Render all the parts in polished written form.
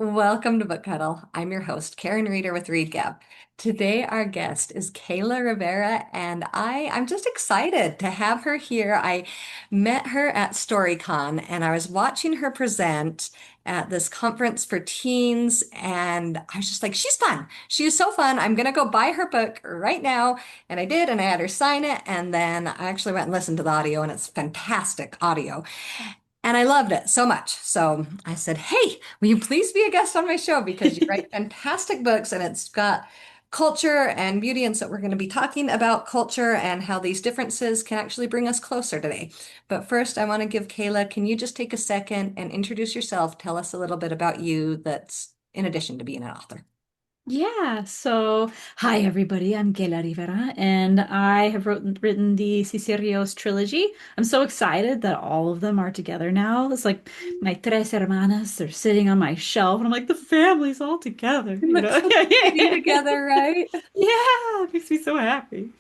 Welcome to BookHuddle. I'm your host, Karen Reader with Readgab. Today, our guest is Kaela Rivera, and I'm just excited to have her here. I met her at StoryCon, and I was watching her present at this conference for teens, and I was just like, she's fun. She is so fun. I'm gonna go buy her book right now. And I did, and I had her sign it, and then I actually went and listened to the audio, and it's fantastic audio. And I loved it so much. So I said, hey, will you please be a guest on my show? Because you write fantastic books and it's got culture and beauty. And so we're going to be talking about culture and how these differences can actually bring us closer today. But first, I want to give Kaela, can you just take a second and introduce yourself? Tell us a little bit about you that's in addition to being an author. Yeah, so hi everybody, I'm Kaela Rivera and I have written the Cece Rios trilogy. I'm so excited that all of them are together now. It's like my tres hermanas, they're sitting on my shelf and I'm like, the family's all together, It you looks know? so pretty together, right? Yeah, it makes me so happy.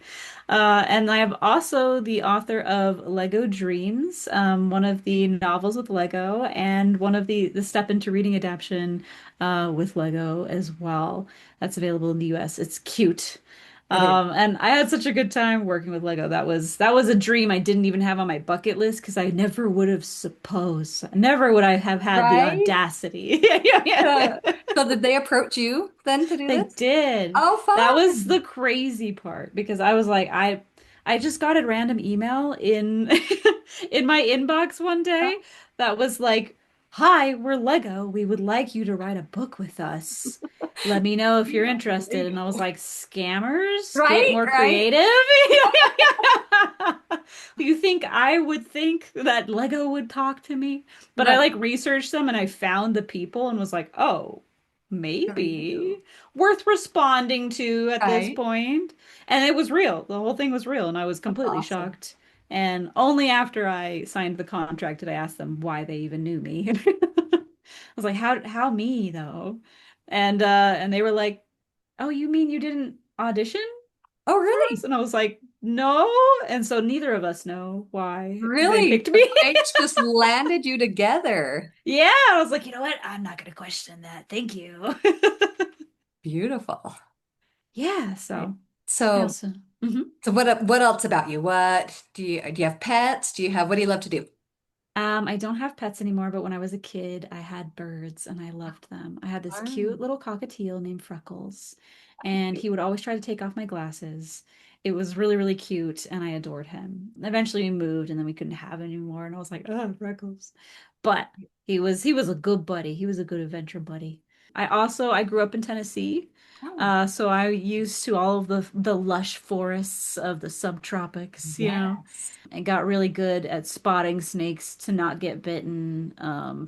And I am also the author of Lego Dreams, one of the novels with Lego, and one of the Step into Reading adaptation with Lego as well. That's available in the US. It's cute. It is. And I had such a good time working with Lego. That was a dream I didn't even have on my bucket list because I never would have supposed, never would I have had the Right? audacity. Yeah, yeah. Uh, so did they approach you then to do They this? did. Oh, That was fun. the crazy part because I was like, I just got a random email in in my inbox one day that was like, "Hi, we're Lego. We would like you to write a book with us. Let me know if you're interested." And I was like, "Scammers, get Right, more right. creative." You think I would think that Lego would talk to me? But I Right. like researched them and I found the people and was like, "Oh, Are you? maybe worth responding to at this Right. point." And it was real. The whole thing was real, and I was That's completely awesome. shocked. And only after I signed the contract did I ask them why they even knew me. I was like, how me though? And they were like, "Oh, you mean you didn't audition Oh, for us?" really? And I was like, "No." And so neither of us know why they Really? picked The me. fates just landed you together. Yeah, I was like, "You know what? I'm not gonna question that. Thank you." Beautiful. Yeah, Right. so I So, also Mhm. what else about you? What do you have pets? What do you love to do? I don't have pets anymore, but when I was a kid, I had birds and I loved them. I had this cute Fun. little cockatiel named Freckles, and he would always try to take off my glasses. It was really, really cute, and I adored him. Eventually, we moved, and then we couldn't have him anymore, and I was like, "Oh, Freckles." But he was a good buddy. He was a good adventure buddy. I grew up in Tennessee, Oh, so I used to all of the lush forests of the subtropics, yes. and got really good at spotting snakes to not get bitten.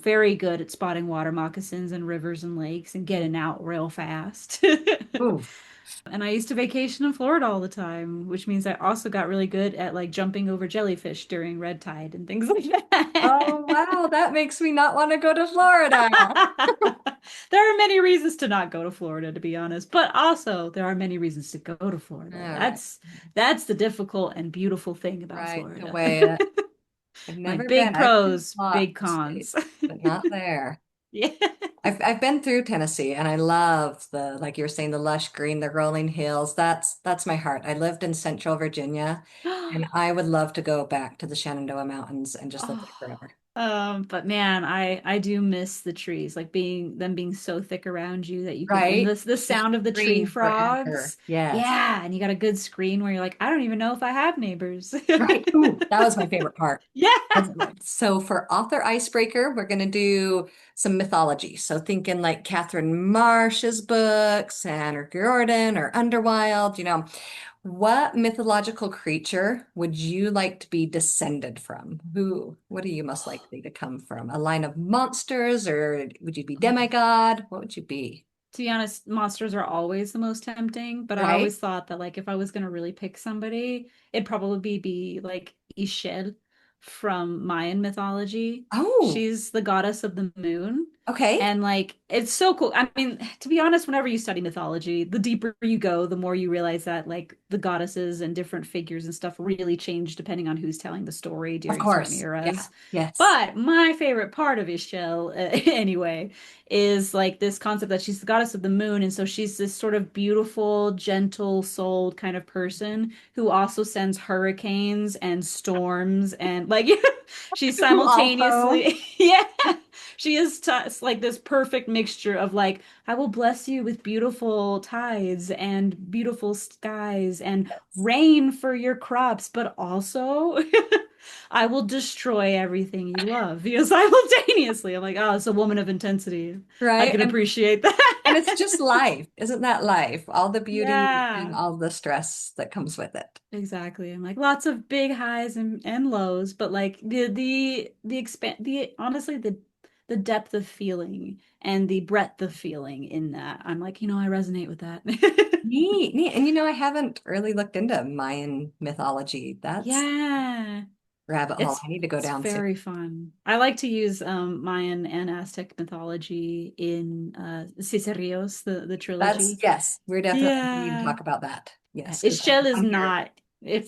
Very good at spotting water moccasins in rivers and lakes and getting out real fast. Ooh. And I used to vacation in Florida all the time, which means I also got really good at like jumping over jellyfish during red tide and things like that. Oh, wow. That makes me not want to go to Florida. There are many reasons to not go to Florida, to be honest, but also there are many reasons to go to Florida. All right. That's the difficult and beautiful thing about Right. To Florida. weigh it. I've Like never big been. I've been pros, lots big of cons. states, but not there. Yeah. I've been through Tennessee and I love the like you were saying the lush green, the rolling hills. That's my heart. I lived in Central Virginia and I would love to go back to the Shenandoah Mountains and just live Oh, there forever. but man, I do miss the trees, like being so thick around you that you can, and Right? the Just sound of the tree green forever. frogs. Yes. Yeah, and you got a good screen where you're like, I don't even know if I have neighbors. Right. Ooh, that was my favorite part. Yeah. So for author icebreaker, we're going to do some mythology. So thinking like Catherine Marsh's books and or Gordon or Underwild, what mythological creature would you like to be descended from? What are you most likely to come from? A line of monsters or would you be demigod? What would you be? To be honest, monsters are always the most tempting, but I Right? always thought that like if I was gonna really pick somebody, it'd probably be like Ishel from Mayan mythology. Oh, She's the goddess of the moon. Okay. And like it's so cool. I mean, to be honest, whenever you study mythology, the deeper you go, the more you realize that like the goddesses and different figures and stuff really change depending on who's telling the story Of during certain course. Yeah. eras. Yes. But my favorite part of Ishel, anyway, is like this concept that she's the goddess of the moon, and so she's this sort of beautiful, gentle-souled kind of person who also sends hurricanes and storms and like she's Who also, simultaneously yeah. She is like this perfect mixture of like, I will bless you with beautiful tides and beautiful skies and yes. rain for your crops, but also I will destroy everything you love, simultaneously. I'm like, oh, it's a woman of intensity. I Right? can appreciate that. And it's just life. Isn't that life? All the beauty and Yeah. all the stress that comes with it. Exactly. I'm like lots of big highs and lows, but like the expand the honestly the depth of feeling and the breadth of feeling in that. I'm like, I resonate with that. Neat, neat. And I haven't really looked into Mayan mythology. That's Yeah. rabbit hole It's I need to go it's down soon. very fun. I like to use Mayan and Aztec mythology in Cece Rios, the That's, trilogy. yes, we're definitely need to Yeah. talk about that. Yes, because I Ishel is want to hear. not,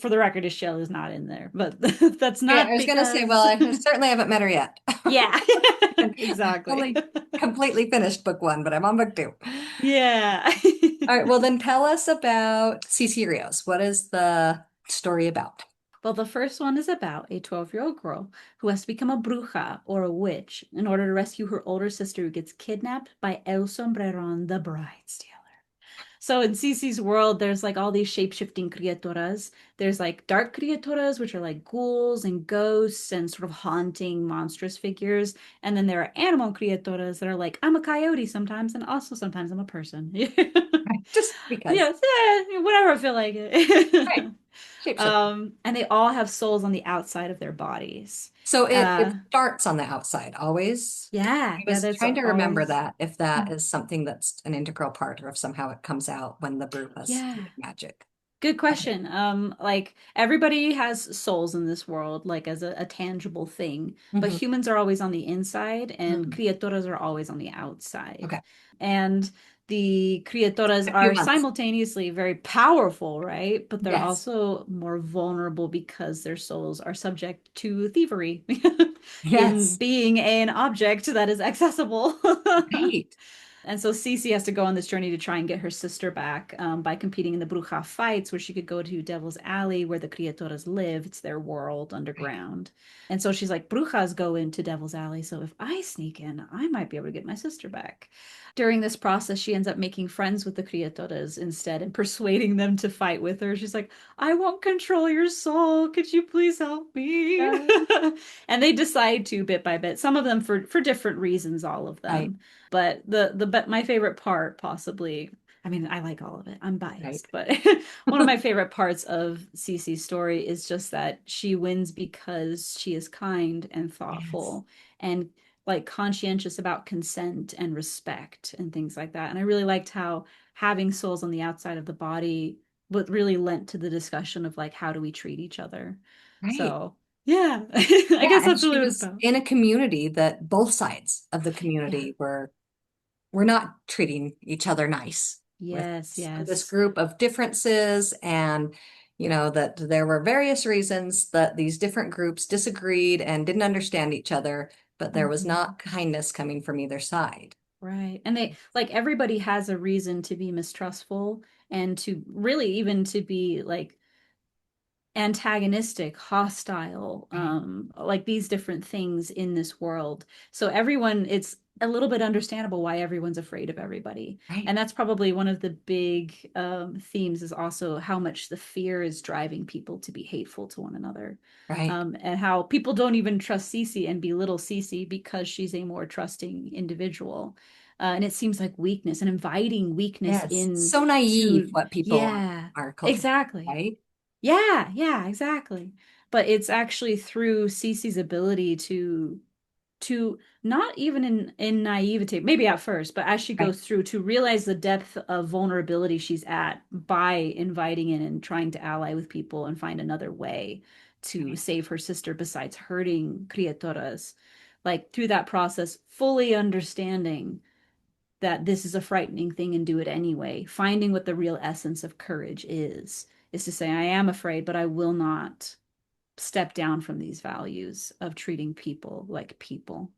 for the record, Ishel is not in there, but that's Okay, I not was going to say, well, because I certainly haven't met her yet. Yeah, And I've exactly. only completely finished book one, but I'm on book two. Yeah. All right, well, then tell us about Cece Rios. What is the story about? Well, the first one is about a 12-year-old girl who has to become a bruja or a witch in order to rescue her older sister who gets kidnapped by El Sombreron, the bride stealer. So in Cece's world, there's like all these shape-shifting criaturas. There's like dark criaturas, which are like ghouls and ghosts and sort of haunting monstrous figures. And then there are animal criaturas that are like, I'm a coyote sometimes, and also sometimes I'm a person. Right, just because. Yes, yeah, whenever I feel like Right. it. Shapeshift. And they all have souls on the outside of their bodies. So it Uh, starts on the outside always. yeah, I yeah, was that's trying to remember always, that if that is something that's an integral part or if somehow it comes out when the brew has yeah. magic. Good Okay. question. Like everybody has souls in this world, like as a tangible thing, but Hmm. humans are always on the inside and Hmm. criaturas are always on the outside. Okay. And the criaturas A few are months. simultaneously very powerful, right? But they're Yes. also more vulnerable because their souls are subject to thievery in Yes. being an object that is accessible. Right. And so Cece has to go on this journey to try and get her sister back by competing in the Bruja fights, where she could go to Devil's Alley, where the criaturas live. It's their world Right. underground. And so she's like, Brujas go into Devil's Alley, so if I sneak in, I might be able to get my sister back. During this process, she ends up making friends with the criaturas instead and persuading them to fight with her. She's like, I won't control your soul. Could you please help me? And they decide to bit by bit, some of them for different reasons, all of Right. them. But my favorite part, possibly, I mean, I like all of it. I'm Right. biased, but one of my favorite parts of Cece's story is just that she wins because she is kind and Yes. thoughtful and like conscientious about consent and respect and things like that. And I really liked how having souls on the outside of the body but really lent to the discussion of like how do we treat each other. Right. So yeah, I Yeah. guess And that's she really what it's was about. in a community that both sides of the Yeah. community were not treating each other nice with Yes, this yes. group of differences and that there were various reasons that these different groups disagreed and didn't understand each other, but there was Mhm. not kindness coming from either side. Right. And they like everybody has a reason to be mistrustful and to really even to be like antagonistic, hostile, Right. like these different things in this world. So everyone, it's a little bit understandable why everyone's afraid of everybody. Right. And that's probably one of the big themes is also how much the fear is driving people to be hateful to one another. Right. And how people don't even trust Cece and belittle Cece because she's a more trusting individual. And it seems like weakness and inviting weakness Yes. in So naive to, what people yeah, are culturally, exactly. right? Yeah, yeah, exactly. But it's actually through Cece's ability to not even in naivete, maybe at first, but as she Right. goes through to realize the depth of vulnerability she's at by inviting in and trying to ally with people and find another way to Right. save her sister besides hurting criaturas. like through that process, fully understanding that this is a frightening thing and do it anyway. Finding what the real essence of courage is to say, I am afraid, but I will not step down from these values of treating people like people.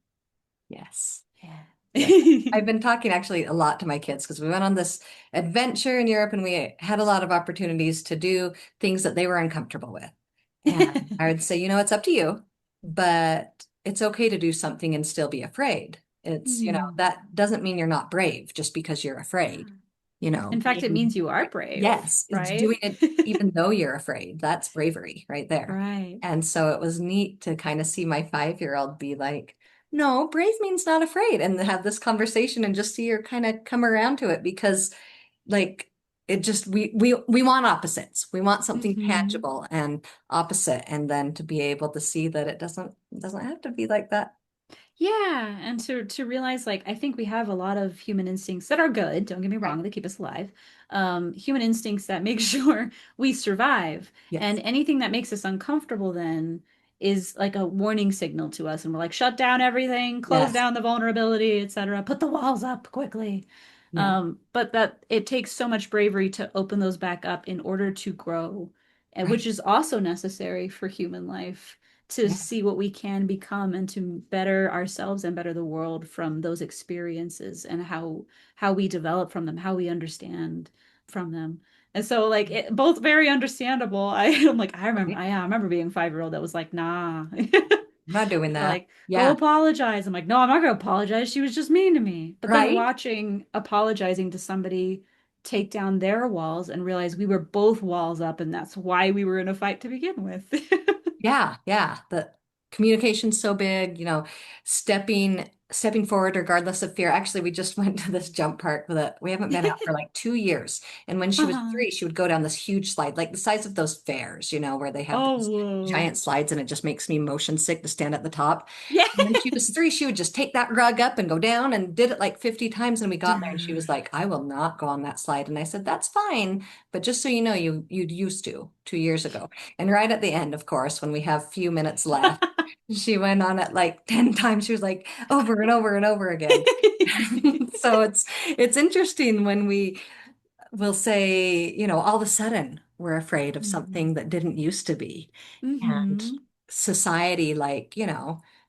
Yes. Yes. Yeah. I've been talking actually a lot to my kids because we went on this adventure in Europe and we had a lot of opportunities to do things that they were uncomfortable with. And I would say, it's up to you, but it's okay to do something and still be afraid. Hmm. That doesn't mean you're not brave just because you're afraid. In fact, it Being means you are brave, Yes, it's right? doing it even though you're afraid. That's bravery right there. Right. And so it was neat to kind of see my 5-year-old be like, no, brave means not afraid, and have this conversation and just see her kind of come around to it because like it just we want opposites. We want something Hmm. tangible and opposite, and then to be able to see that it doesn't have to be like that. Yeah, and to realize like I think we have a lot of human instincts that are good, don't get me Right. wrong, they keep us alive. Human instincts that make sure we survive. And Yes. anything that makes us uncomfortable then is like a warning signal to us and we're like shut down everything, close Yes. down the vulnerability, etc. Put the walls up quickly. Yeah. But that it takes so much bravery to open those back up in order to grow, and which Right. is also necessary for human life to Yeah. see what we can become and to better ourselves and better the world from those experiences and how we develop from them, how we understand from them. And so like both very understandable. I'm like Right. I remember being 5-year-old that was like, nah. I'm not doing that. Like, go Yeah. apologize. I'm like, no, I'm not gonna apologize. She was just mean to me. But then Right. watching apologizing to somebody take down their walls and realize we were both walls up and that's why we were in a fight to begin with. Yeah, yeah. The communication's so big, stepping forward regardless of fear. Actually, we just went to this jump park that we haven't been out for like 2 years. And when she was Uh-huh. 3, she would go down this huge slide, like the size of those fairs, where they have Oh, those whoa. giant slides and it just makes me motion sick to stand at the top. Yeah. And when she was 3, she would just take that rug up and go down and did it like 50 times. And we got there and she was like, I will not go on that slide. And I said, that's fine. But just so you know, you'd used to 2 years ago. And right at the end, of course, when we have few minutes left, she went on it like 10 times. She was like over and over and over again. So it's interesting when we will say, all of a sudden we're afraid of Mhm. something that didn't used to be. And Hmm. society, like,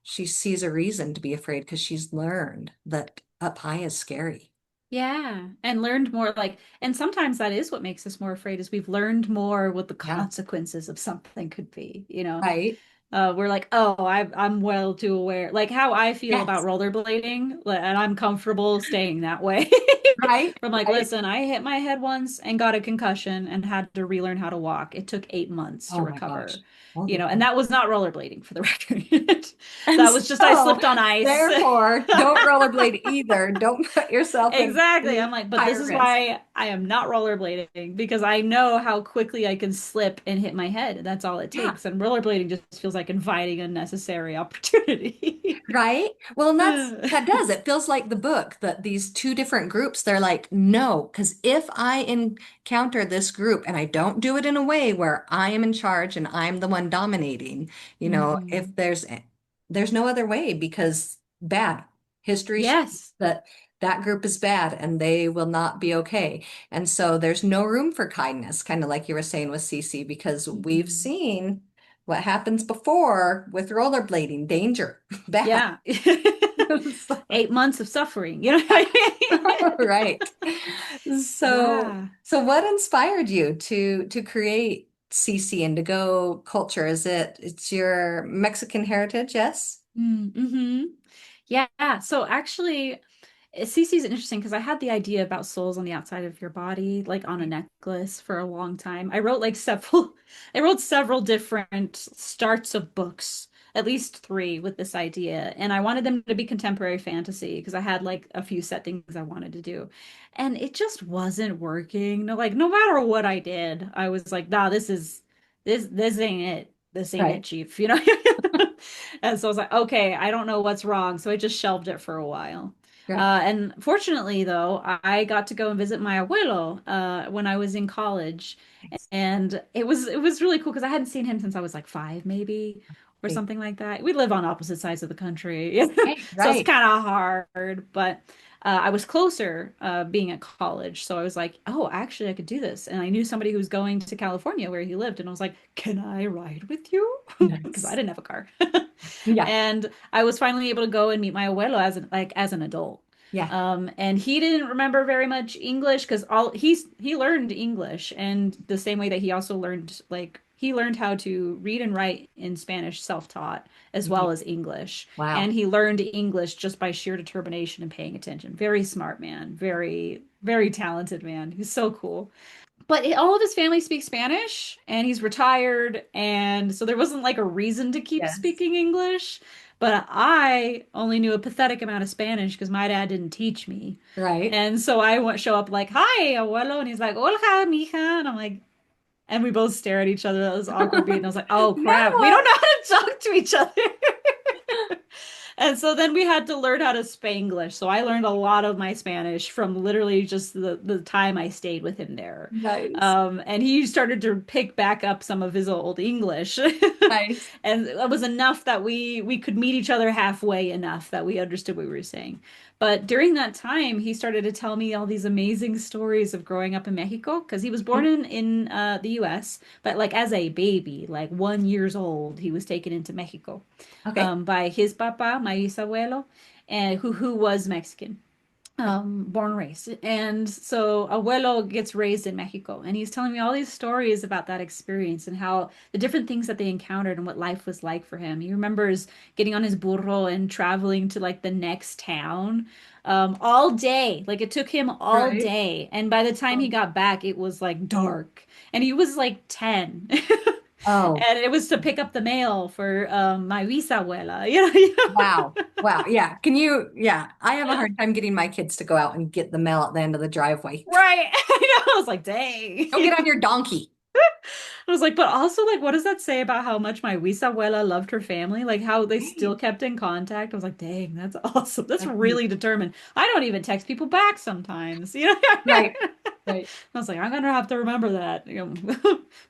she sees a reason to be afraid because she's learned that up high is scary. Yeah, and learned more and sometimes that is what makes us more afraid is we've learned more what the Yeah. consequences of something could be, you know? Right. We're like, oh, I'm well too aware. Like how I feel about Yes. rollerblading, and I'm comfortable staying that way. Right. I'm like, Right. listen, I hit my head once and got a concussion and had to relearn how to walk. It took 8 months to Oh my gosh. recover, Oh my and God. that was not rollerblading for the record. And That was just I so, slipped on ice. therefore, don't rollerblade either. Don't put yourself in Exactly. I'm any like, but high this is risk. why I am not rollerblading because I know how quickly I can slip and hit my head. That's all it Yeah. takes. And rollerblading just feels like inviting unnecessary opportunity. Right? Well, and that does. It feels like the book that these two different groups, they're like, no, because if I encounter this group and I don't do it in a way where I am in charge and I'm the one dominating, if Hmm. there's no other way because bad history shows Yes. that that group is bad and they will not be okay. And so there's no room for kindness, kind of like you were saying with Cece, because we've Hmm. seen what happens before with rollerblading, danger, bad. Yeah. So- 8 months of suffering, you know what I mean? right. So, Yeah. so what inspired you to create CC and to go culture? It's your Mexican heritage, yes? Mm-hmm. Yeah. So actually, Cece's interesting because I had the idea about souls on the outside of your body, like on a necklace for a long time. I wrote several different starts of books, at least three with this idea. And I wanted them to be contemporary fantasy because I had like a few set things I wanted to do. And it just wasn't working. No, like no matter what I did, I was like, nah, this ain't it. This ain't it, Right. Chief, And so I was like, okay, I don't know what's wrong. So I just shelved it for a while. Yeah. And fortunately, though, I got to go and visit my abuelo when I was in college, and it was really cool because I hadn't seen him since I was like 5, maybe, or Okay. something like that. We live on opposite sides of the country, Right, so it's right. kind of hard. But I was closer being at college, so I was like, oh, actually, I could do this. And I knew somebody who was going to California where he lived, and I was like, can I ride with you? Because I Nice. didn't have a car. Yeah, And I was finally able to go and meet my abuelo as an adult. yeah. And he didn't remember very much English because he learned English, and the same way that he also learned he learned how to read and write in Spanish self-taught as Yeah. well as English. Wow. And he learned English just by sheer determination and paying attention. Very smart man, very, very talented man. He's so cool. But all of his family speaks Spanish, and he's retired, and so there wasn't like a reason to keep Yes. speaking English. But I only knew a pathetic amount of Spanish because my dad didn't teach me. Right. And so I went show up like, "Hi, abuelo," and he's like, "Hola, mija," and I'm like, and we both stare at each other. That was awkward beat, and I was like, "Oh crap, we don't No. know how to talk to each other." And so then we had to learn how to Spanglish. So I learned a lot of my Spanish from literally just the time I stayed with him there. Nice. And he started to pick back up some of his old English. Nice. And it was enough that we could meet each other halfway enough that we understood what we were saying. But during that time, he started to tell me all these amazing stories of growing up in Mexico because he was born in the US, but like as a baby, like 1 years old, he was taken into Mexico Okay. by his papa, my bisabuelo, and who was Mexican, born and raised. And so abuelo gets raised in Mexico, and he's telling me all these stories about that experience and how the different things that they encountered and what life was like for him. He remembers getting on his burro and traveling to like the next town. All day. Like it took him all Right. day. And by the time he got back, it was like dark. And he was like 10. Oh, And it was to pick up the mail for my bisabuela. You wow. know? Wow. Yeah. Can you? Yeah. I have a hard time getting my kids to go out and get the mail at the end of the driveway. Right. I know. I was like, dang. Go get on your donkey. I was like, but also, like, what does that say about how much my bisabuela loved her family? Like, how they still Right. kept in contact. I was like, dang, that's awesome. That's That's neat. really determined. I don't even text people back sometimes. Right. Right. I was like, I'm gonna have to remember that.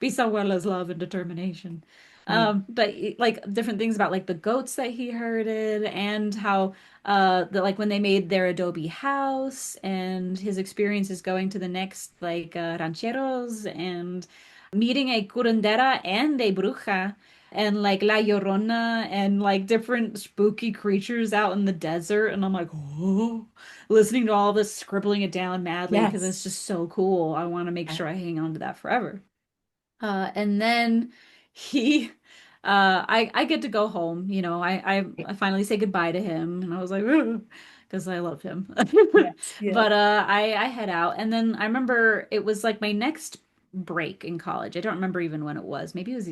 Bisabuela's love and determination. Neat. But like different things about like the goats that he herded and how like when they made their adobe house and his experiences going to the next like rancheros and meeting a curandera and a bruja and like La Llorona and like different spooky creatures out in the desert. And I'm like, oh, listening to all this, scribbling it down madly because Yes. it's just so cool. I want to make Yeah. sure I hang on to that forever. And then he, I get to go home. I finally say goodbye to him, and I was like, because I love him. Yes. Yes. But I head out, and then I remember it was like my next break in college. I don't remember even when it was. Maybe it was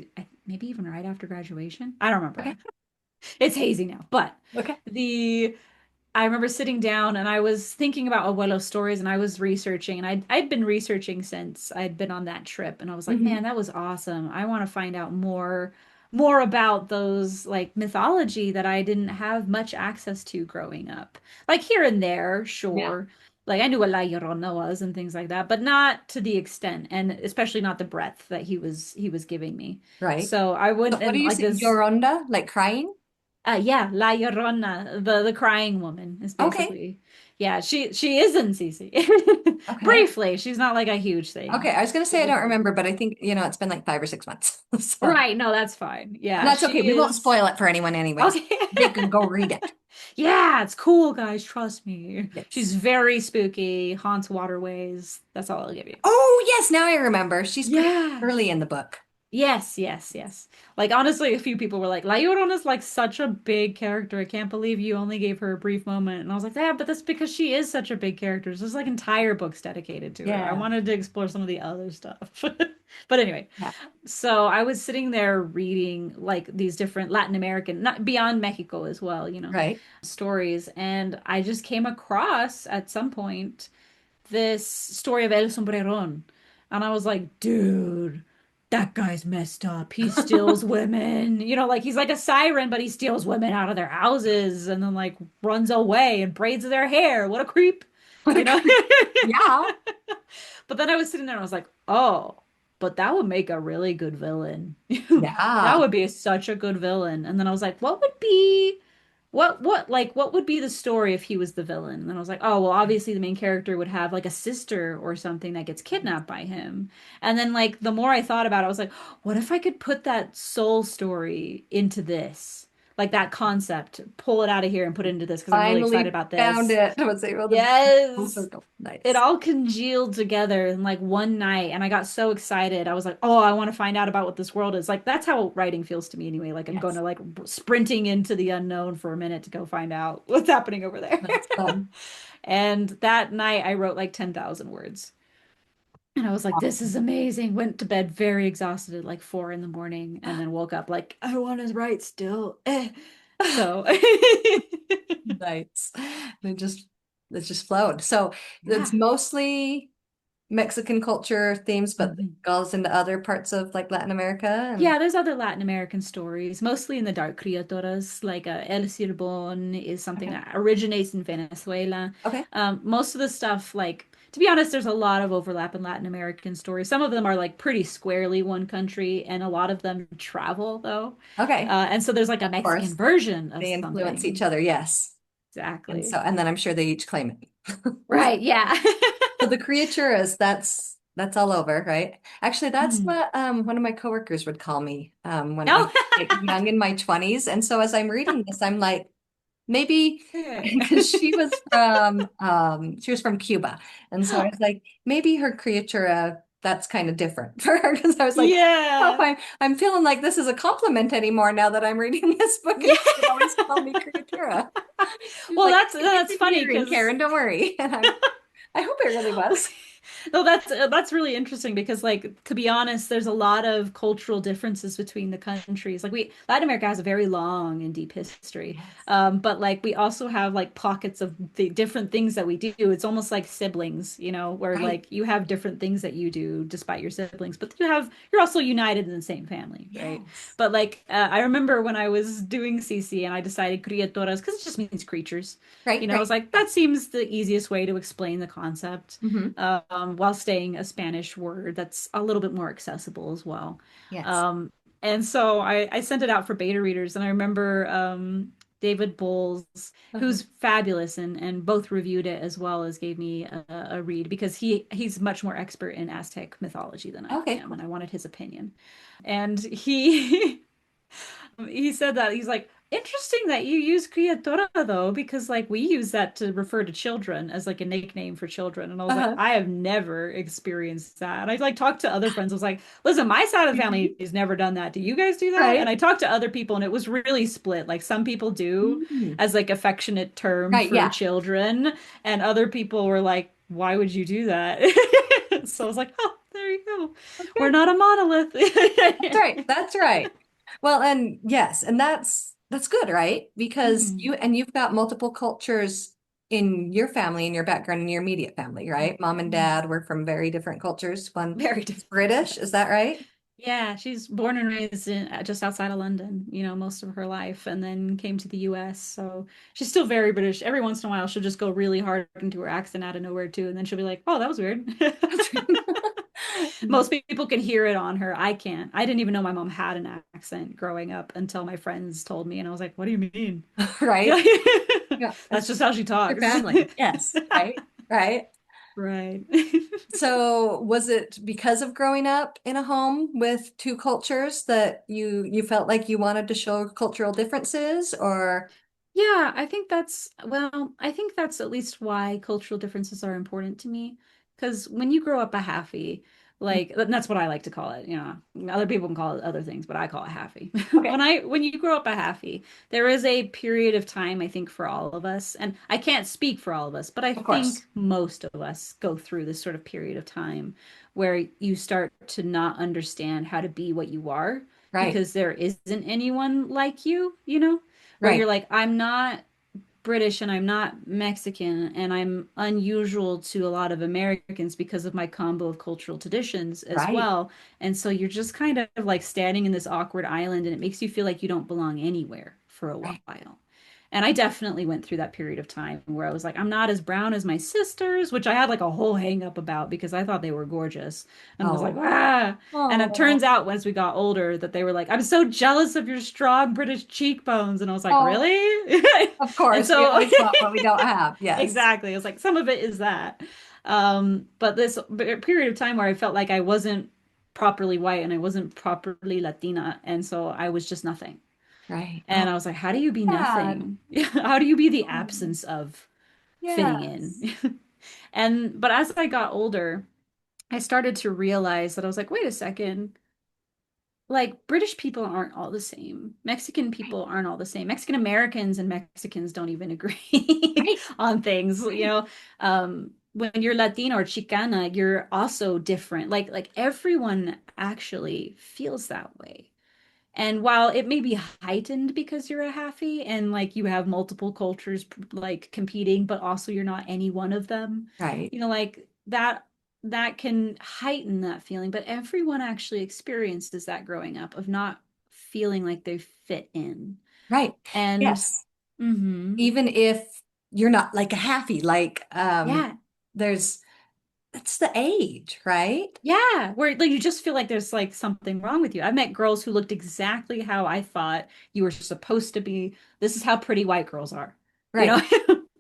maybe even right after graduation. I don't remember. Okay. It's hazy now, but Okay. the I remember sitting down and I was thinking about Abuelo's stories and I was researching and I'd been researching since I'd been on that trip and I was like, Hmm. man, that was awesome. I want to find out more about those like mythology that I didn't have much access to growing up. Like here and there, Yeah. sure. Like I knew what La Llorona was and things like that, but not to the extent and especially not the breadth that he was giving me. Right. So I wouldn't What do and you like say? this Yoronda? Like crying? yeah, La Llorona, the crying woman is Okay. basically, yeah, she is in Cece. Okay. Briefly, she's not like a huge Okay. thing. I was going to say I don't Briefly. remember, but I think, it's been like 5 or 6 months. So, Right, no, that's fine. and Yeah, that's okay. she We won't is. spoil it for anyone anyways. Okay. They can go read it. Yeah, it's cool, guys. Trust me. She's Yes. very spooky, haunts waterways. That's all I'll give you. Oh, yes. Now I remember. She's pretty Yeah. early in the book. Yes, yes, yes. Like honestly, a few people were like, La Llorona's like such a big character. I can't believe you only gave her a brief moment. And I was like, yeah, but that's because she is such a big character. There's like entire books dedicated to her. I Yeah. wanted to explore some of the other stuff. But anyway, Yeah. so I was sitting there reading like these different Latin American, not beyond Mexico as well, Right. stories. And I just came across at some point this story of El Sombrerón. And I was like, dude, that guy's messed up. He steals women. Like he's like a siren, but he steals women out of their houses and then like runs away and braids their hair. What a creep. What a You know? creep. Yeah. But then I was sitting there and I was like, oh. but that would make a really good villain. That Yeah. would be such a good villain. And then I was like, what would be the story if he was the villain? And then I was like, oh, well, obviously the main character would have like a sister or something that gets kidnapped by him. And then like the more I thought about it, I was like, what if I could put that soul story into this? Like that concept, pull it out of here and put it into this because I'm really excited Finally about found this. it. I was able to bring it full Yes. circle. It Nice. all congealed together in like one night, and I got so excited. I was like, "Oh, I want to find out about what this world is." Like that's how writing feels to me anyway. Like I'm going Yes. to like sprinting into the unknown for a minute to go find out what's happening over there. That's fun. And that night I wrote like 10,000 words. And I was like, "This is amazing." Went to bed very exhausted at like 4 in the morning and then woke up like, "I want to write still." So, Nice. It just flowed. So it's yeah. mostly Mexican culture themes, but it Mhm. goes into other parts of like Latin America and Yeah, there's other Latin American stories, mostly in the dark criaturas, like El Cirbón is something okay. that originates in Venezuela. Okay. Most of the stuff, like, to be honest, there's a lot of overlap in Latin American stories. Some of them are like pretty squarely one country, and a lot of them travel, though. Okay. And so there's like a Of Mexican course, version of they influence each something. other, yes. Exactly. And then I'm sure they each claim it. Right, yeah. So the criaturas, that's all over, right? Actually, that's Hmm. what one of my coworkers would call me when I Oh. was like, young in my 20s. And so as I'm reading this, I'm like, maybe Okay. because she was from Cuba. And so I was like, maybe her criatura, that's kind of different for her. Because I was like, oh, Yeah. I'm feeling like this is a compliment anymore now that I'm reading this book and Yeah. she would always call me criatura. She was Well, like, it's that's funny endearing, because Karen, don't worry. And I hope it really well, was. see, no, that's really interesting because, like, to be honest, there's a lot of cultural differences between the countries. Like, we Latin America has a very long and deep history, Yes. but like we also have like pockets of the different things that we do. It's almost like siblings, where Right. like you have different things that you do despite your siblings, but you're also united in the same family, right? Yes. But like, I remember when I was doing CC and I decided criaturas because it just means creatures. Right, I was right. like, Yeah. that seems the easiest way to explain the concept, Hmm. while staying a Spanish word that's a little bit more accessible as well. Yes. Um, and so I sent it out for beta readers, and I remember David Bowles, Uh-huh. who's fabulous, and both reviewed it as well as gave me a read because he's much more expert in Aztec mythology than I Okay, am, cool. and I wanted his opinion. And he he said that he's like, interesting that you use criatura though, because like we use that to refer to children as like a nickname for children. And I was like, Uh-huh. I have never experienced that. And I like talked to other friends. I was like, listen, my side of the family Mhm. has never done that. Do you guys do that? And Right. I talked to other people and it was really split. Like some people do Mm. as like affectionate term Right, for yeah. children, and other people were like, why would you do that? So I was like, oh, there you go. We're Okay. not a monolith. That's right. That's right. Well, and yes, and that's good, right? Because Mhm. you've got multiple cultures in your family, in your background, in your immediate family, right? Mom and Mhm. dad were from very different cultures. One Very is different. British, is Yes. that right? Yeah, she's born and raised in just outside of London, most of her life, and then came to the US. So she's still very British. Every once in a while, she'll just go really hard into her accent out of nowhere too, and then she'll be like, "Oh, that was weird." That's Most people can hear it on her. I can't. I didn't even know my mom had an accent growing up until my friends told me, and I was like, "What do you mean?" right. Yeah, Yeah, that's that's just just how she your talks. family. Yes, right. Right. Right. So was it because of growing up in a home with two cultures that you felt like you wanted to show cultural differences or Yeah, I think that's at least why cultural differences are important to me. Because when you grow up a halfy, like and that's what I like to call it, other people can call it other things, but I call it halfy. okay, When you grow up a halfy, there is a period of time, I think, for all of us, and I can't speak for all of us, but I of think course. most of us go through this sort of period of time where you start to not understand how to be what you are Right. because there isn't anyone like you, where you're Right. like, I'm not British and I'm not Mexican and I'm unusual to a lot of Americans because of my combo of cultural traditions as Right. well. And so you're just kind of like standing in this awkward island and it makes you feel like you don't belong anywhere for a Right. while. And I definitely went through that period of time where I was like, I'm not as brown as my sisters, which I had like a whole hang up about because I thought they were gorgeous. And was like, Oh, ah. And it oh, turns out once we got older that they were like, I'm so jealous of your strong British cheekbones. And I was like, oh, really? of And course, we so always want what we don't have. Yes. exactly. It was like some of it is that. But this period of time where I felt like I wasn't properly white and I wasn't properly Latina, and so I was just nothing. Right. And Oh, I was like, how do that's you be sad. nothing? How do you be the Oh, absence of fitting yes. in? And but as I got older, I started to realize that I was like, wait a second, like British people aren't all the same. Mexican Right. people aren't all the same. Mexican Americans and Mexicans don't even agree Right. on things, Right. when you're Latina or Chicana, you're also different. Like everyone actually feels that way. And while it may be heightened because you're a halfy and like you have multiple cultures like competing, but also you're not any one of them, Right. like that can heighten that feeling. But everyone actually experiences that growing up of not feeling like they fit in. Right. And Yes. mm-hmm, Even if you're not like a halfie, like yeah, there's that's the age, right? yeah, where like you just feel like there's like something wrong with you. I've met girls who looked exactly how I thought you were supposed to be. This is how pretty white girls are, you Right. know?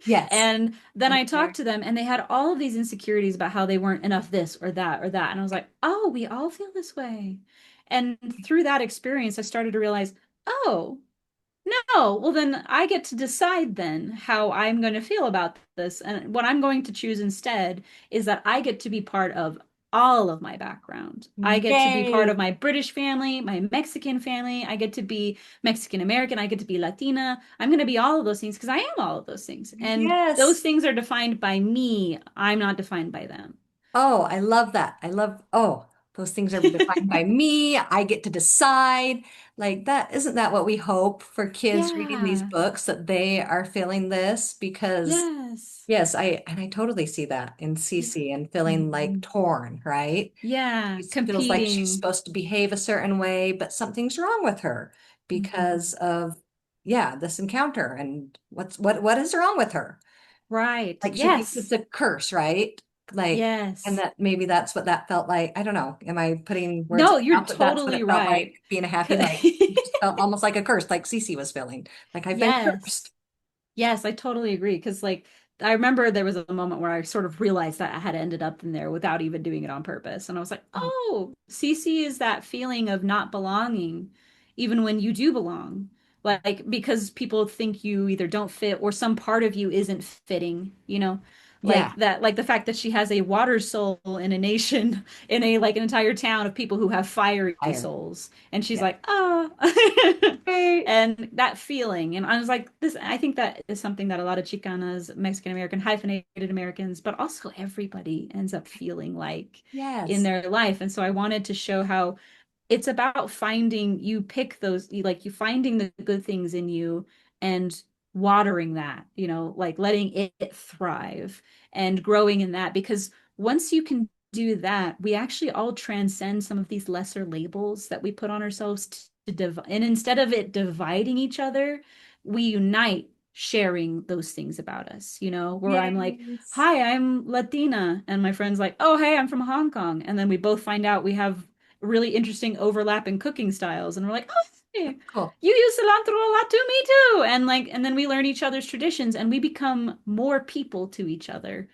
Yes. And then Been I talked there. to them and they had all of these insecurities about how they weren't enough this or that or that. And I was like, oh, we all feel this way. And through that experience, I started to realize, oh, no, well then I get to decide then how I'm going to feel about this. And what I'm going to choose instead is that I get to be part of all of my background. I get to be part Yay. of my British family, my Mexican family. I get to be Mexican American. I get to be Latina. I'm going to be all of those things because I am all of those things. And those Yes. things are defined by me. I'm not defined by them. Oh, I love that. I love, oh, those things are defined by me. I get to decide. Like that, isn't that what we hope for kids reading these Yeah. books that they are feeling this? Because Yes. yes, I totally see that in Yeah. Cece and feeling like Mhm. torn, right? Yeah. She feels like she's Competing. supposed to behave a certain way, but something's wrong with her Mhm. because of, yeah, this encounter and what is wrong with her? Right. Like she thinks it's Yes. a curse, right? Like, and Yes. that maybe that's what that felt like. I don't know. Am I putting words No, in your you're mouth? But that's what totally it felt right. like being a happy, like it just felt almost like a curse, like Cece was feeling. Like I've been Yes. cursed. Yes, I totally agree. Because, like, I remember there was a moment where I sort of realized that I had ended up in there without even doing it on purpose. And I was like, Oh, oh, CC is that feeling of not belonging, even when you do belong. Like, because people think you either don't fit or some part of you isn't fitting, yeah, Like that, like the fact that she has a water soul in a nation, in a like an entire town of people who have fiery higher. souls. And she's Yeah. like, oh. Right. And that feeling, and I was like, this, I think that is something that a lot of Chicanas, Mexican American, hyphenated Americans, but also everybody ends up feeling like in Yes. their life. And so I wanted to show how it's about finding, you pick those, you finding the good things in you and watering that, like letting it thrive and growing in that. Because once you can do that, we actually all transcend some of these lesser labels that we put on ourselves and instead of it dividing each other, we unite sharing those things about us, where I'm like, Yes. hi, I'm Latina. And my friend's like, oh, hey, I'm from Hong Kong. And then we both find out we have really interesting overlap in cooking styles. And we're like, oh, hey, Cool. you use cilantro a lot too, me too. And then we learn each other's traditions and we become more people to each other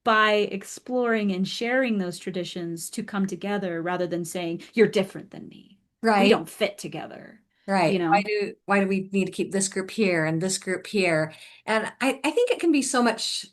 by exploring and sharing those traditions to come together rather than saying, you're different than me. We Right. don't fit together, you Right. know? Why do we need to keep this group here and this group here? And I think it can be so much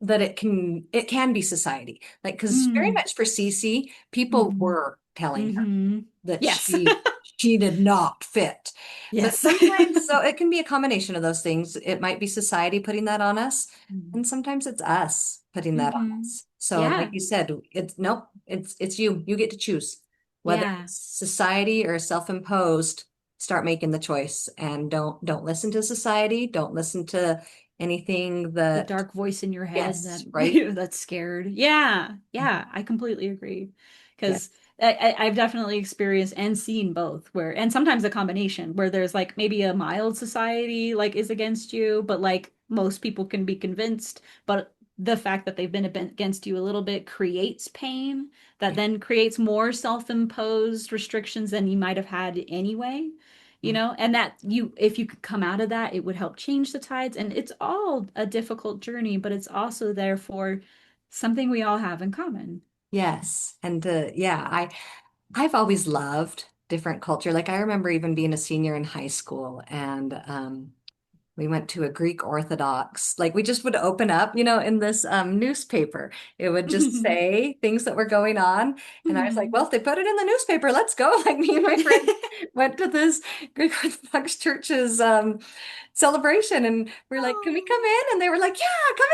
that it can be society. Like because very Mm, much for Cece, people mm-hmm, were telling her mm-hmm. that Yes. she did not fit. But Yes. sometimes, so it can be a combination of those things. It might be society putting that on us, and sometimes it's us putting that on Mm-hmm. us. So, like Yeah. you said, it's nope, it's you. You get to choose whether Yeah. it's society or self-imposed. Start making the choice, and don't listen to society. Don't listen to anything The that, dark voice in your head that yes, right? that's scared. Yeah. Yeah, I completely agree. Because Yes. I've definitely experienced and seen both where, and sometimes a combination where there's like maybe a mild society like is against you, but like most people can be convinced, but the fact that they've been against you a little bit creates pain that Yeah. then creates more self-imposed restrictions than you might have had anyway, Mm. and that you, if you could come out of that, it would help change the tides. And it's all a difficult journey, but it's also therefore something we all have in common. Yes. And yeah, I've always loved different culture. Like I remember even being a senior in high school and we went to a Greek Orthodox, like we just would open up, in this newspaper. It would just say things that were going on. And I was like, well, if they put it in the newspaper, let's go. Like me and my friend went to this Greek Orthodox church's celebration and we're like, can we come Oh, in? And they were like, yeah, come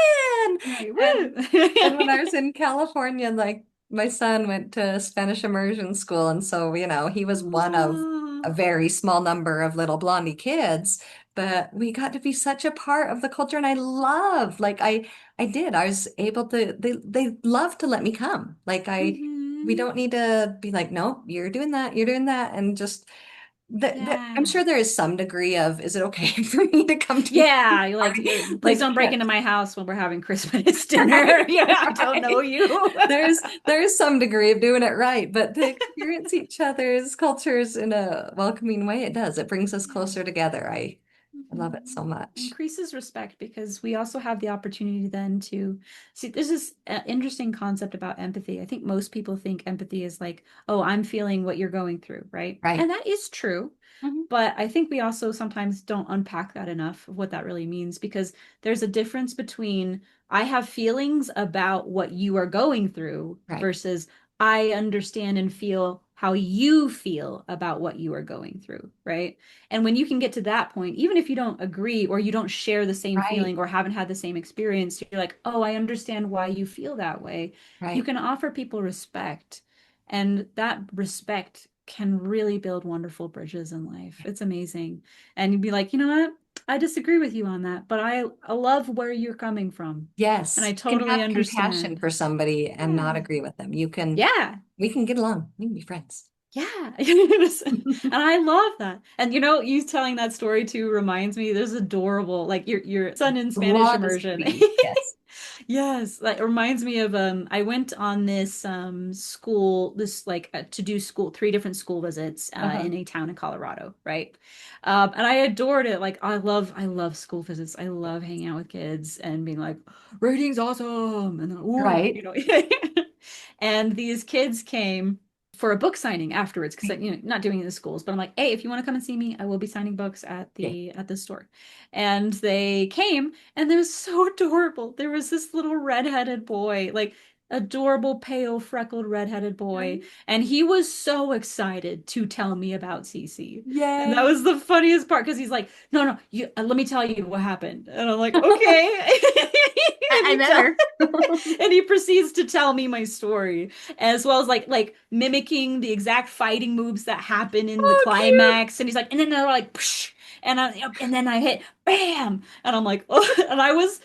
in. you're like, And woo. and when I was in California, like my son went to Spanish immersion school. And so, he was one of a Oh. very small number of little blondie kids, but we got to be such a part of the culture. And I loved, like I did, I was able to, they love to let me come. We Hmm. don't need to be like, no, you're doing that. And just I'm Yeah. sure there is some degree of, is it okay for me to come to your Yeah, you're like, party? please Like, don't break into yes, my house when we're having Christmas dinner. right, Yeah, I don't know right. you. There's some degree of doing it right, but to experience each other's cultures in a welcoming way, it does. It brings us Yeah. closer together. I love it Mhm. so much. Increases respect because we also have the opportunity then to see. This is an interesting concept about empathy. I think most people think empathy is like, oh, I'm feeling what you're going through, right? Right. And that is true. Mhm. But I think we also sometimes don't unpack that enough of what that really means because there's a difference between I have feelings about what you are going through Right. versus I understand and feel how you feel about what you are going through, right? And when you can get to that point, even if you don't agree or you don't share the same Right. feeling or haven't had the same experience, you're like, oh, I understand why you feel that way. You Right. can offer people respect. And that respect can really build wonderful bridges in life. It's amazing. And you'd be like, you know what? I disagree with you on that, but I love where you're coming from. And Yes. I You can totally have compassion understand. for somebody and not Yeah. agree with them. Yeah. We can get along. We can be friends. Yeah. And I love that. And you telling that story too reminds me, there's adorable, like your son in Spanish Loves to immersion. be. Yes. Yes, that reminds me of I went on this school this like to do school three different school visits Uh-huh. in a town in Colorado, right? And I adored it. Like I love school visits. I love hanging out with kids and being like, rating's awesome, and then ooh, Right. And these kids came for a book signing afterwards because Right. not doing it in the schools, but I'm like, hey, if you want to come and see me, I will be signing books at Okay. the store. And they came, and they were so adorable. There was this little redheaded boy, like adorable, pale, freckled, redheaded boy, and he was so excited to tell me about Cece. And that Yay. was the funniest part because he's like, "No, no, let me tell you what happened." And I'm like, "Okay." And I he met tell her. and he proceeds to tell me my story as well as like mimicking the exact fighting moves that happen in the Oh, cute. climax. And he's like, and then they're like, psh, and then I hit bam, and I'm like, oh, and I was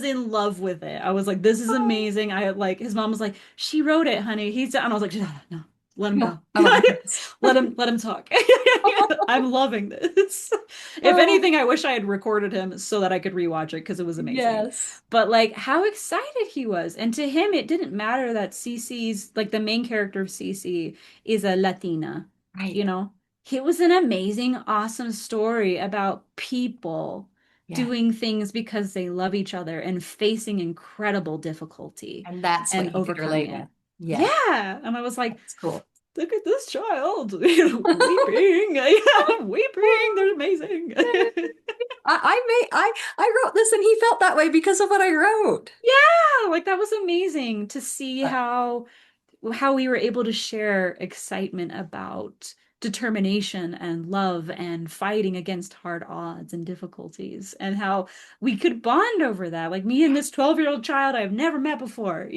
in love with it. I was like, this is Oh, amazing. I like his mom was like, she wrote it, honey. And I was like, no, no, let him no, go. I want to hear this. Let him talk. I'm loving this. If Oh, anything, I wish I had recorded him so that I could rewatch it because it was amazing. yes. But like how excited he was. And to him, it didn't matter that Cece's like the main character of Cece is a Latina, you Right. know? It was an amazing, awesome story about people Yeah. doing things because they love each other and facing incredible difficulty And that's what and you could overcoming relate it. with. Yeah. Yeah. And I was like, That's cool. look at this child weeping. Weeping. They're amazing. I wrote this and he felt that way because of what I wrote. Yeah, like that was amazing to see But how we were able to share excitement about determination and love and fighting against hard odds and difficulties and how we could bond over that. Like me and this 12-year-old child I've never met before,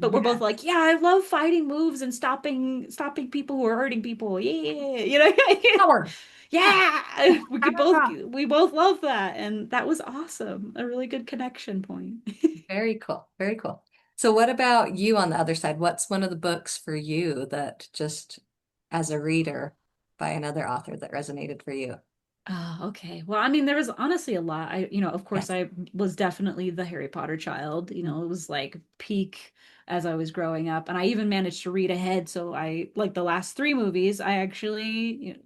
But we're both yeah. like, yeah, I love fighting moves and stopping people who are hurting people. Yeah, Power. Yeah. Yeah, Ah, we both love that, and that was awesome. A really good connection point. very cool. Very cool. So what about you on the other side? What's one of the books for you that just as a reader by another author that resonated for you? Oh, okay. Well, I mean, there was honestly a lot. Of course, Yes. I was definitely the Harry Potter child. It was like peak as I was growing up. And I even managed to read ahead. So like the last three movies, I actually,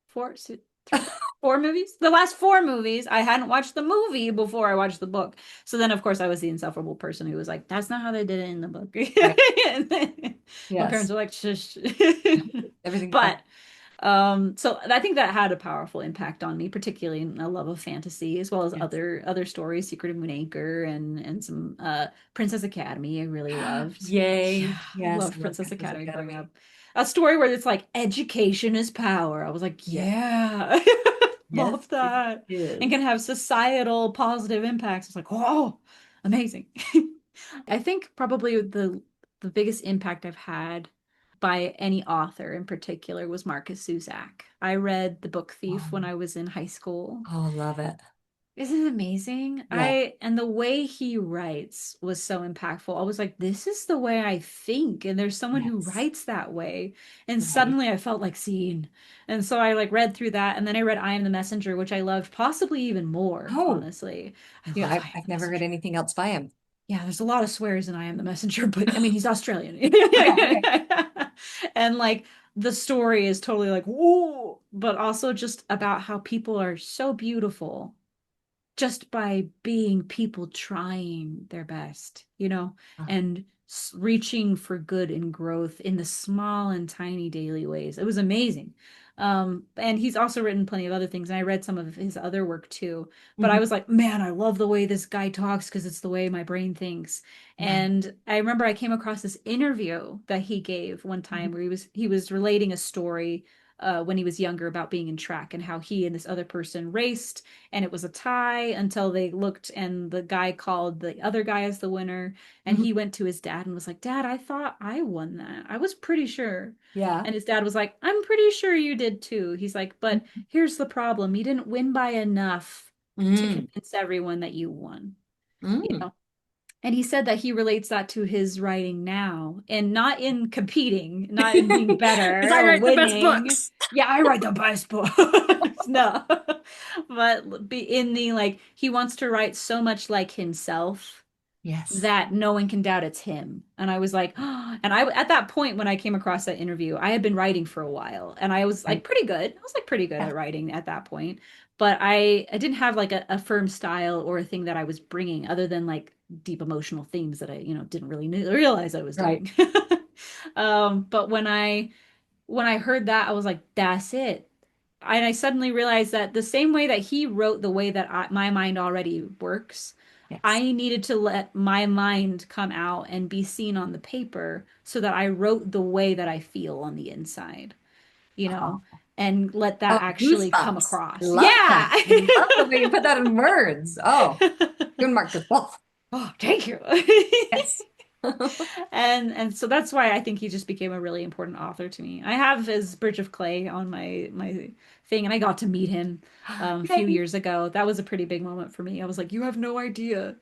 four, three, four movies. The last four movies, I hadn't watched the movie before I watched the book. So then, of course, I was the insufferable person who was like, "That's not how they did it in the book." Right. And then my parents Yes. were like, "Shush." Everything's fine. But so I think that had a powerful impact on me, particularly in a love of fantasy, as well as Yes. other stories, Secret of Moonacre and some Princess Academy. I really loved. Yeah, Yay. Yes, I loved love Princess Princess Academy growing up. Academy. A story where it's like education is power. I was like, Yes. yeah, Yes, love it that, and is. can have societal positive impacts. It's like, oh, amazing. I think probably the biggest impact I've had by any author in particular was Marcus Zusak. I read The Book Thief when Oh, I was in high school. oh, love it. Isn't it amazing? Yeah. And the way he writes was so impactful. I was like, this is the way I think, and there's someone who Yes. writes that way. And Right. suddenly I felt like seen. And so I like read through that, and then I read I Am the Messenger, which I loved possibly even more, Oh, honestly. I yeah, love I Am I've the never read Messenger. anything else by him. Yeah, there's a lot of swears in I Am the Messenger, but I mean, he's Australian. Okay, okay. And like the story is totally like, whoa, but also just about how people are so beautiful just by being people trying their best, Oh, and reaching for good and growth in the small and tiny daily ways. It was amazing. And he's also written plenty of other things, and I read some of his other work too. But I mhm. was like, man, I love the way this guy talks because it's the way my brain thinks. Right. And I remember I came across this interview that he gave one time Mhm. where he was relating a story when he was younger about being in track and how he and this other person raced and it was a tie until they looked and the guy called the other guy as the winner and Mhm. he went to his dad and was like, Dad, I thought I won that. I was pretty sure. Yeah. And his dad was like, I'm pretty sure you did too. He's like, but Mhm. here's the problem. You didn't win by enough to Mm. convince everyone that you won. You Mm. know, and he said that he relates that to his writing now, and not in competing, not in being Because better I or write the best winning. books. Yeah, I write the best books. No. But be in the like, he wants to write so much like himself Yes. that no one can doubt it's him. And I was like, and I at that point when I came across that interview, I had been writing for a while and I was like Right. pretty good. I was like pretty good Yeah. at writing at that point, but I didn't have like a firm style or a thing that I was bringing other than like deep emotional themes that I, didn't really realize I was Right. doing. But when I heard that, I was like, that's it. And I suddenly realized that the same way that he wrote the way that my mind already works, Yes. I needed to let my mind come out and be seen on the paper so that I wrote the way that I feel on the inside, you know, Oh, and let that oh, actually come goosebumps. across. Love that. Yeah. Love the way you put that in words. Oh, good Marcus Wolf. Oh, thank you. Yes. And so that's why I think he just became a really important author to me. I have his Bridge of Clay on my thing, and I got to meet him a few Yay. years ago. That was a pretty big moment for me. I was like, you have no idea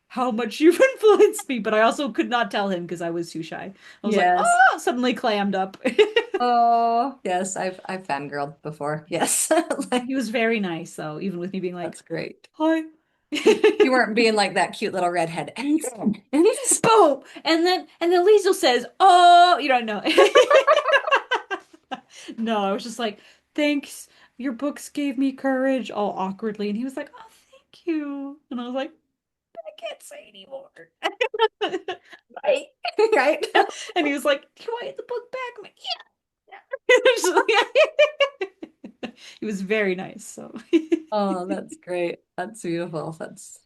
how much you've influenced me, but I also could not tell him because I was too shy. I was like, Yes. oh, suddenly clammed up. Oh, yes. I've fangirled before. Yes. Like, He was very nice, though, even with me being like, that's great. hi. You weren't being like that cute little redhead. And Boom! And then Liesel says, "Oh, you don't know." No, I was just like, "Thanks. Your books gave me courage," all awkwardly. And he was like, "Oh, thank you." And I was like, "I can't say anymore." right. Right. And he was like, "Do you want the book back?" I'm like, "Yeah." Just like- He was very nice. So, Oh, that's great. That's beautiful. That's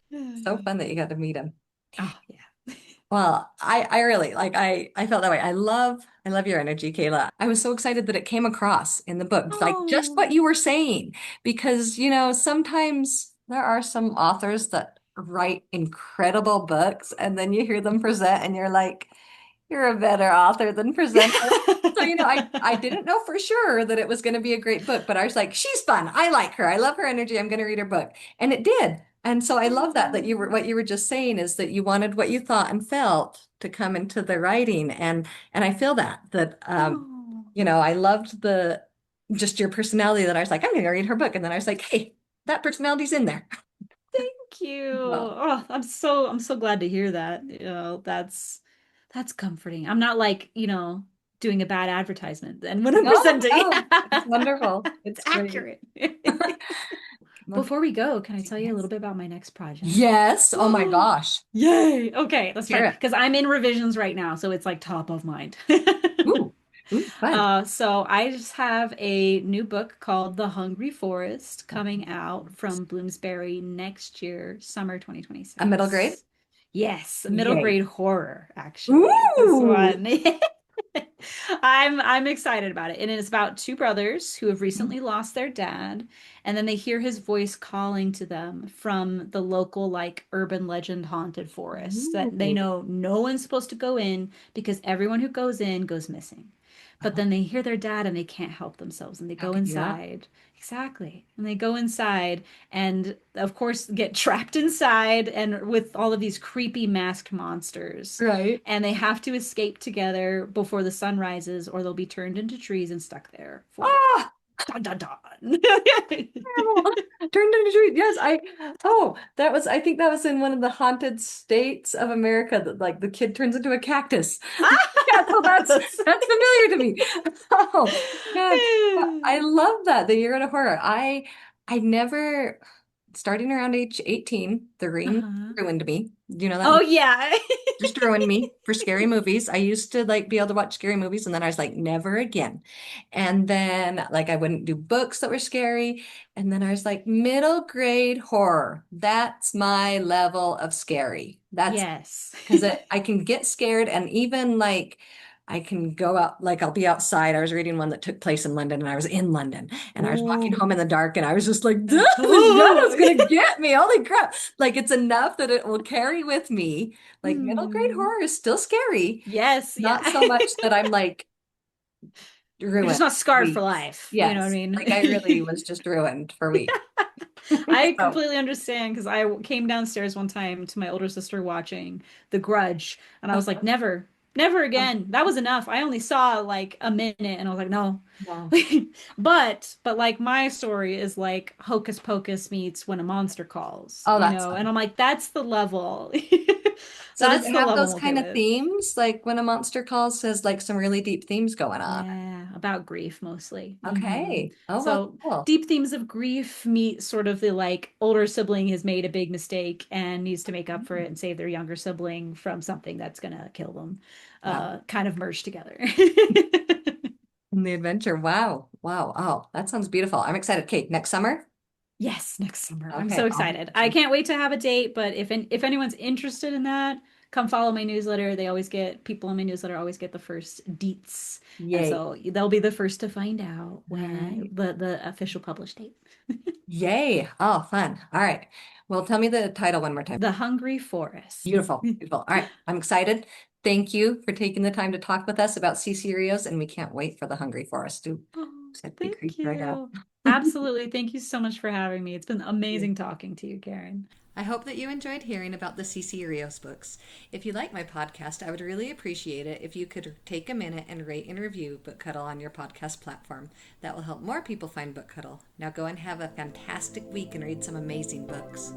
so fun that you got to meet him. oh yeah. Well, I really like I felt that way. I love your energy, Kayla. I was so excited that it came across in the book, like just what Oh. you were saying, because sometimes there are some authors that write incredible books and then you hear them present and you're like, you're a better author than presenter. So, I didn't know for sure that it was going to be a great book, but I was like, she's fun. I like her. I love her energy. I'm going to read her book. And it did. And so I love that Oh, what you were just saying is that you wanted what you thought and felt to come into the writing. And I feel oh, I loved the just your personality that I was like, I'm gonna read her book. And then I was like, hey, that personality's in there. thank you. Well, Oh, I'm so glad to hear that. That's comforting. I'm not like, doing a bad advertisement and when I'm no, presenting. no, it's wonderful. It's It's great. accurate. Well, Before we go, can I tell you a little yes. bit about my next project? Yes. Oh my gosh. Yay. Okay, that's Hear fine. it. Because I'm in revisions right now, so it's like top of mind. Ooh, ooh, fun. So I just have a new book called The Hungry Forest coming out from Bloomsbury next year, summer A middle grade? 2026. Yes, middle Yay. grade horror, actually. This Ooh. one. I'm excited about it. And it's about two brothers who have recently lost their dad, and then they hear his voice calling to them from the local like urban legend haunted forest that they Ooh. know no one's supposed to go in because everyone who goes in goes missing. But then they hear their dad and they can't help themselves and they How go could you not? inside. Exactly. And they go inside and of course get trapped inside and with all of these creepy masked monsters. Right. And they have to escape together before the sun rises or they'll be turned into trees and stuck there forever. Ah, Dun dun dun. terrible. Turned into a tree. Yes, I think that was in one of the haunted states of America that like the kid turns into a cactus. Yeah, so That's that's familiar to me. Oh man, I love that you're in a horror. I never starting around age 18, The Ring uh-huh. ruined me. Do you know that Oh one? yeah. Just ruined me for scary movies. I used to like be able to watch scary movies and then I was like, never again. And then like I wouldn't do books that were scary. And then I was like, middle grade horror. That's my level of scary. That's Yes. because I can get scared and even like I can go out like I'll be outside. I was reading one that took place in London and I was in London and I was walking Ooh. home in the dark and I was just like, "Duh, the shadow's gonna get me. Holy crap. Like it's enough that it will carry with me. Like middle grade Hmm. horror is still scary. Yes, yeah. Not so much that I'm like You're just ruined not for scarred for weeks. life. You know what I Yes. mean? Like I really was just ruined for weeks. I So completely understand because I came downstairs one time to my older sister watching The Grudge, and I was like, uh-huh. never, never again. That was enough. I only saw like a minute, and I was like, no. Wow. But like my story is like Hocus Pocus meets When a Monster Calls, Oh, that's and fun. I'm like, that's the level. So does That's it the have level those I'm okay kind of with. themes? Like when a monster calls says like some really deep themes going on. Yeah, about grief mostly. Okay. Oh, well, So cool. deep themes of grief meet sort of the like older sibling has made a big mistake and needs to make up for it and save their younger sibling from something that's gonna kill them. Wow. Kind of merged together. And the adventure. Wow. Wow. Oh, that sounds beautiful. I'm excited. Okay, next summer? Yes, next summer. I'm so Okay, I'll be excited. I watching. can't wait to have a date, but if anyone's interested in that, come follow my newsletter. They always get people on my newsletter always get the first deets. And Yay. so they'll be the first to find out All when right. the official publish date. Yay. Oh, fun. All right. Well, tell me the title one more time. The Hungry Forest. Beautiful. Beautiful. All right. I'm excited. Thank you for taking the time to talk with us about Cece Rios, and we can't wait for the Hungry Forest to Oh, set be thank creeped right out. you. Absolutely. Thank you so much for having me. It's been Yeah. amazing talking to you, Karen. I hope that you enjoyed hearing about the Cece Rios books. If you like my podcast, I would really appreciate it if you could take a minute and rate and review BookHuddle on your podcast platform. That will help more people find BookHuddle. Now go and have a fantastic week and read some amazing books.